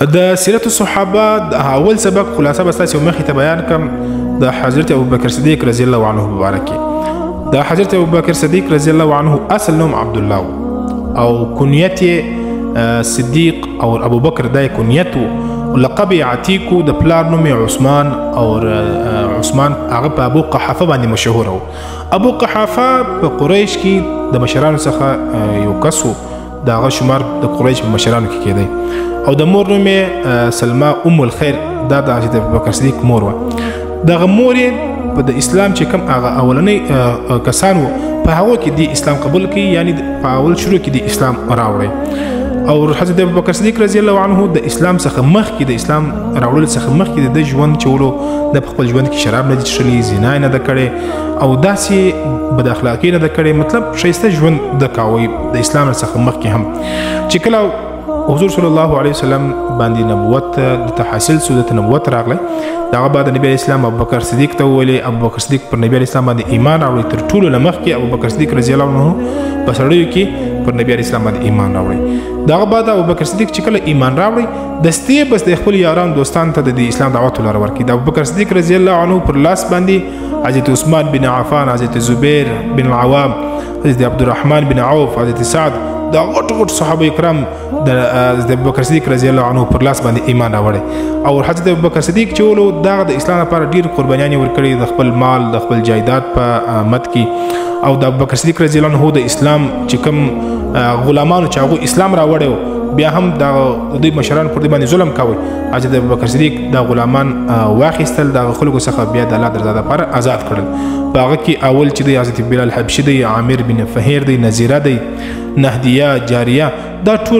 د سیرت الصحابه د اول سبق خلاصه بس تاسو مخې ته بیان کوم د حضرت ابوبکر صدیق رضی الله عنه مبارک. د حضرت ابوبکر صدیق رضی الله عنه اصل نوم عبد الله او کنیت صدیق او ابوبکر دای کنیتو لقب عتیق د پلار نوم عثمان او عثمان هغه په ابو قحافه باندې مشهور او ابو قحافه په قریش کې د مشرانو څخه یو کسو دغه شمار د قریش په مشرانو کې کېدی او د مور نوم سلمى ام الخير دا د حضرت ابوبکر صدیق مور و. دغه مور په د اسلام چې کوم هغه اولنۍ کسان وو په هغه کې د اسلام قبول کړي، یعنی په اول شروع کې د اسلام راوړی او حضرت ابوبکر صدیق رضی الله عنه د اسلام څخه مخکې د اسلام راوړل څخه مخکې د ژوند چولو د خپل ژوند کې شراب نه څښلي، زنا نه د کړي او داسې بد اخلاقی نه د کړي، مطلب ښایسته ژوند د کاوه د اسلام څخه مخکې هم. چې کله حضور صلی الله علیه وسلم باندې نبوت د تحصیل سو د نبوت راغله، دغه بعد نبی اسلام ابوبکر صدیق ته ویلي ابوبکر صدیق پر نبی اسلام باندې ایمان راوړی، تر ټولو لمخکې ابوبکر صدیق رضی الله عنه په سړیو کې پر نبی اسلام باندې ایمان راوړی. دغه بعد ابوبکر صدیق چې کله ایمان راوړی دستې بس د خپل یاران دوستان ته د اسلام دعوت ولر ورکړي. د ابوبکر صدیق رضی الله عنه پر لاس باندې حضرت عثمان بن عفان، حضرت زبیر بن العوام، حضرت عبدالرحمن بن عوف، حضرت سعد، دا غټ صحابه کرام د ابوبکر صدیق رضی الله عنه پر لاس باندې ایمان راوړی او حضرت ابوبکر صدیق چې ولو دغه د اسلام لپاره ډیر قربانیانې ورکړي، د خپل مال د خپل جایداد په مد کې او د ابوبکر صدیق رضی الله عنه د اسلام چې کوم غلامانو چې هغه اسلام راوړی بیا هم د دوی مشران پر دې باندې ظلم کوي، حضرت ابوبکر صدیق د غلامان واخیستل د خلکو څخه بیا د الله درزاده لپاره آزاد کړل. په هغه کې اول چې دی حضرت بلال حبشي دی، عامر بن فهیر دی، نظیره دی، نهدیه، جاریه، دا ټول